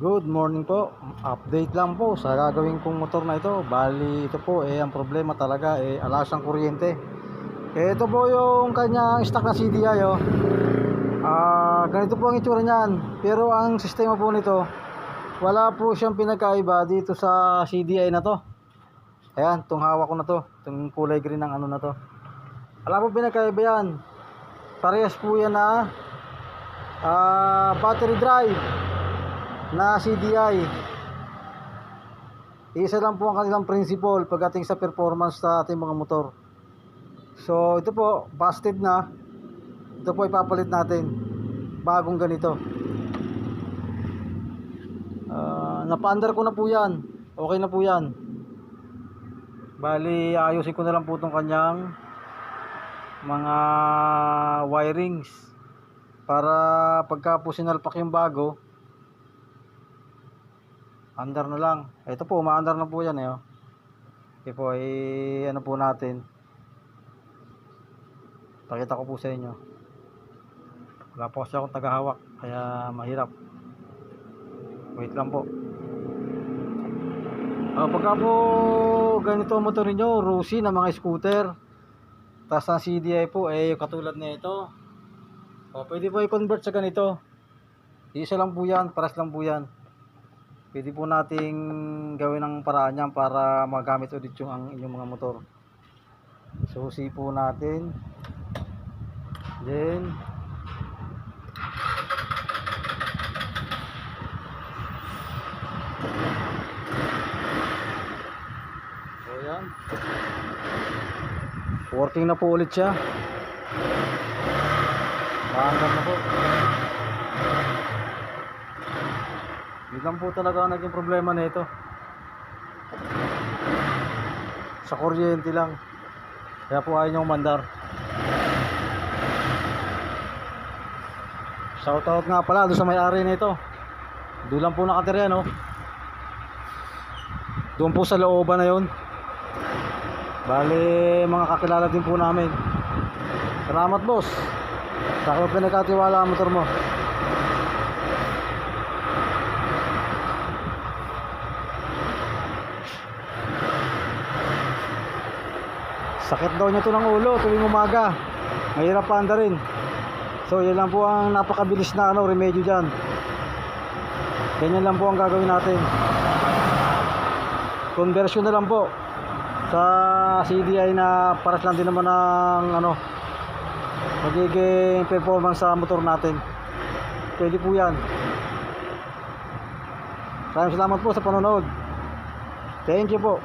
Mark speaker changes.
Speaker 1: Good morning po. Update lang po sa gagawin kong motor na ito. Bali ito po ang problema talaga alasang kuryente. Ito po yung kanyang stock na CDI oh. Ganito po ang itsura niyan. Pero ang sistema po nito, wala po siyang pinagkaiba dito sa CDI na to. Ayan, itong hawak ko na to, itong kulay green ng ano na to. Wala po pinagkaiba yan. Parehas po yan na battery drive na CDI. Isa lang po ang kanilang principle pagdating sa performance sa ating mga motor. So ito po, busted na. Ito po ipapalit natin, bagong ganito. Napa-under ko na po yan. Okay na po yan. Bali ayusin ko na lang po itong kanyang mga wirings para pagka po sinalpak yung bago, under na lang. Ito po, ma-under na po yan oh. Okay po, ano po natin, pakita ko po sa inyo. Wala po kasi akong tagahawak, kaya mahirap. Wait lang po. Pagka po ganito ang motor ninyo, Rusi na mga scooter, tapos ang CDI po katulad na ito, pwede po i-convert sa ganito. Isa lang po yan, paras lang po yan. Pwede po nating gawin ng paraan yan para magamit ulit yung inyong mga motor. Susi po natin. Then so yan, working na po ulit siya. Maanggap na po. Yun lang po talaga ang naging problema na ito, sa kuryente lang, kaya po ayaw nyo umandar. Shoutout nga pala doon sa may-ari na ito. Doon lang po nakatira no? Doon po sa looban na yun. Bali mga kakilala din po namin. Salamat boss sa kung pinagkatiwala ang motor mo. Sakit daw niya to ng ulo tuwing umaga. Mahirap pa andarin. So yan lang po ang napakabilis na remedyo dyan. Ganyan lang po ang gagawin natin. Conversion na lang po sa CDI na paras lang din naman ng magiging performance sa motor natin. Pwede po yan. Maraming salamat po sa panonood. Thank you po.